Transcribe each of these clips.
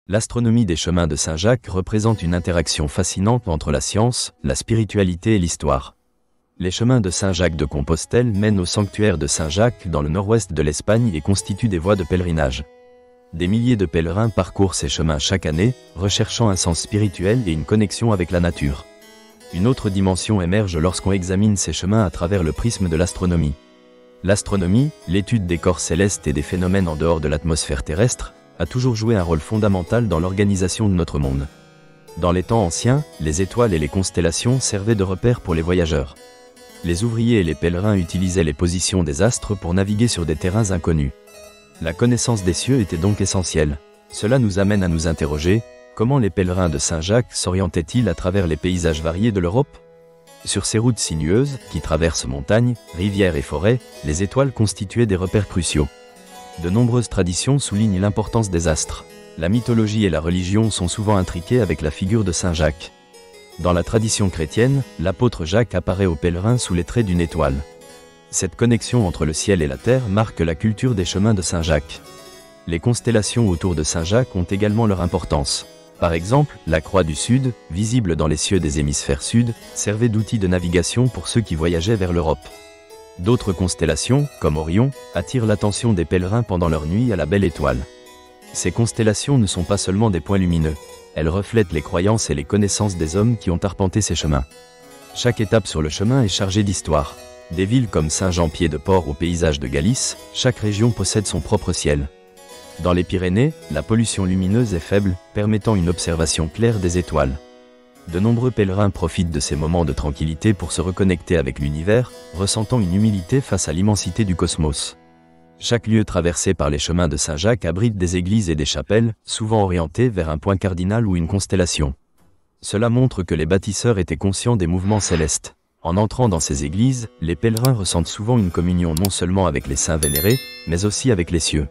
L'astronomie des chemins de Saint-Jacques représente une interaction fascinante entre la science, la spiritualité et l'histoire. Les chemins de Saint-Jacques de Compostelle mènent au sanctuaire de Saint-Jacques dans le nord-ouest de l'Espagne et constituent des voies de pèlerinage. Des milliers de pèlerins parcourent ces chemins chaque année, recherchant un sens spirituel et une connexion avec la nature. Une autre dimension émerge lorsqu'on examine ces chemins à travers le prisme de l'astronomie. L'astronomie, l'étude des corps célestes et des phénomènes en dehors de l'atmosphère terrestre, a toujours joué un rôle fondamental dans l'organisation de notre monde. Dans les temps anciens, les étoiles et les constellations servaient de repères pour les voyageurs. Les ouvriers et les pèlerins utilisaient les positions des astres pour naviguer sur des terrains inconnus. La connaissance des cieux était donc essentielle. Cela nous amène à nous interroger, comment les pèlerins de Saint-Jacques s'orientaient-ils à travers les paysages variés de l'Europe ? Sur ces routes sinueuses, qui traversent montagnes, rivières et forêts, les étoiles constituaient des repères cruciaux. De nombreuses traditions soulignent l'importance des astres. La mythologie et la religion sont souvent intriquées avec la figure de Saint Jacques. Dans la tradition chrétienne, l'apôtre Jacques apparaît aux pèlerins sous les traits d'une étoile. Cette connexion entre le ciel et la terre marque la culture des chemins de Saint Jacques. Les constellations autour de Saint Jacques ont également leur importance. Par exemple, la Croix du Sud, visible dans les cieux des hémisphères sud, servait d'outil de navigation pour ceux qui voyageaient vers l'Europe. D'autres constellations, comme Orion, attirent l'attention des pèlerins pendant leur nuit à la belle étoile. Ces constellations ne sont pas seulement des points lumineux, elles reflètent les croyances et les connaissances des hommes qui ont arpenté ces chemins. Chaque étape sur le chemin est chargée d'histoire. Des villes comme Saint-Jean-Pied-de-Port au paysage de Galice, chaque région possède son propre ciel. Dans les Pyrénées, la pollution lumineuse est faible, permettant une observation claire des étoiles. De nombreux pèlerins profitent de ces moments de tranquillité pour se reconnecter avec l'univers, ressentant une humilité face à l'immensité du cosmos. Chaque lieu traversé par les chemins de Saint-Jacques abrite des églises et des chapelles, souvent orientées vers un point cardinal ou une constellation. Cela montre que les bâtisseurs étaient conscients des mouvements célestes. En entrant dans ces églises, les pèlerins ressentent souvent une communion non seulement avec les saints vénérés, mais aussi avec les cieux.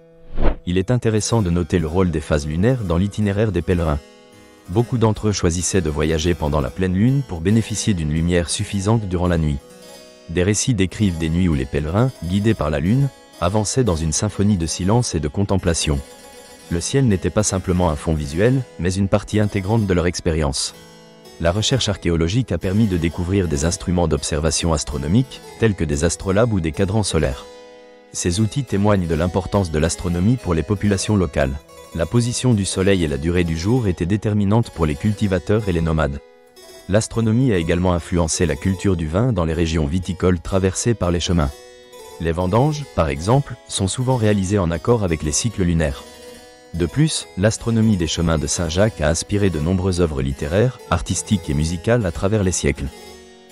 Il est intéressant de noter le rôle des phases lunaires dans l'itinéraire des pèlerins. Beaucoup d'entre eux choisissaient de voyager pendant la pleine lune pour bénéficier d'une lumière suffisante durant la nuit. Des récits décrivent des nuits où les pèlerins, guidés par la lune, avançaient dans une symphonie de silence et de contemplation. Le ciel n'était pas simplement un fond visuel, mais une partie intégrante de leur expérience. La recherche archéologique a permis de découvrir des instruments d'observation astronomique, tels que des astrolabes ou des cadrans solaires. Ces outils témoignent de l'importance de l'astronomie pour les populations locales. La position du soleil et la durée du jour étaient déterminantes pour les cultivateurs et les nomades. L'astronomie a également influencé la culture du vin dans les régions viticoles traversées par les chemins. Les vendanges, par exemple, sont souvent réalisées en accord avec les cycles lunaires. De plus, l'astronomie des chemins de Saint-Jacques a inspiré de nombreuses œuvres littéraires, artistiques et musicales à travers les siècles.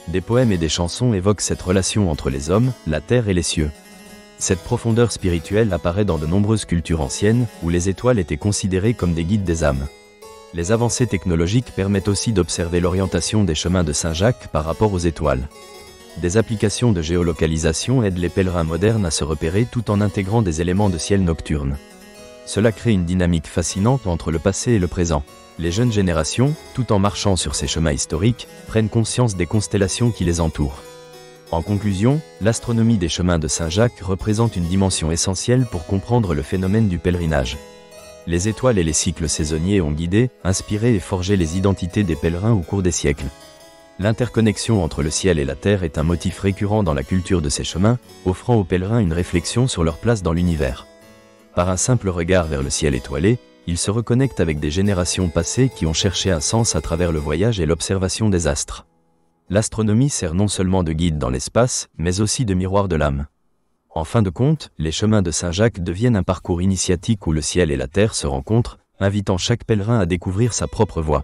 Des poèmes et des chansons évoquent cette relation entre les hommes, la terre et les cieux. Cette profondeur spirituelle apparaît dans de nombreuses cultures anciennes, où les étoiles étaient considérées comme des guides des âmes. Les avancées technologiques permettent aussi d'observer l'orientation des chemins de Saint-Jacques par rapport aux étoiles. Des applications de géolocalisation aident les pèlerins modernes à se repérer tout en intégrant des éléments de ciel nocturne. Cela crée une dynamique fascinante entre le passé et le présent. Les jeunes générations, tout en marchant sur ces chemins historiques, prennent conscience des constellations qui les entourent. En conclusion, l'astronomie des chemins de Saint-Jacques représente une dimension essentielle pour comprendre le phénomène du pèlerinage. Les étoiles et les cycles saisonniers ont guidé, inspiré et forgé les identités des pèlerins au cours des siècles. L'interconnexion entre le ciel et la terre est un motif récurrent dans la culture de ces chemins, offrant aux pèlerins une réflexion sur leur place dans l'univers. Par un simple regard vers le ciel étoilé, ils se reconnectent avec des générations passées qui ont cherché un sens à travers le voyage et l'observation des astres. L'astronomie sert non seulement de guide dans l'espace, mais aussi de miroir de l'âme. En fin de compte, les chemins de Saint-Jacques deviennent un parcours initiatique où le ciel et la terre se rencontrent, invitant chaque pèlerin à découvrir sa propre voie.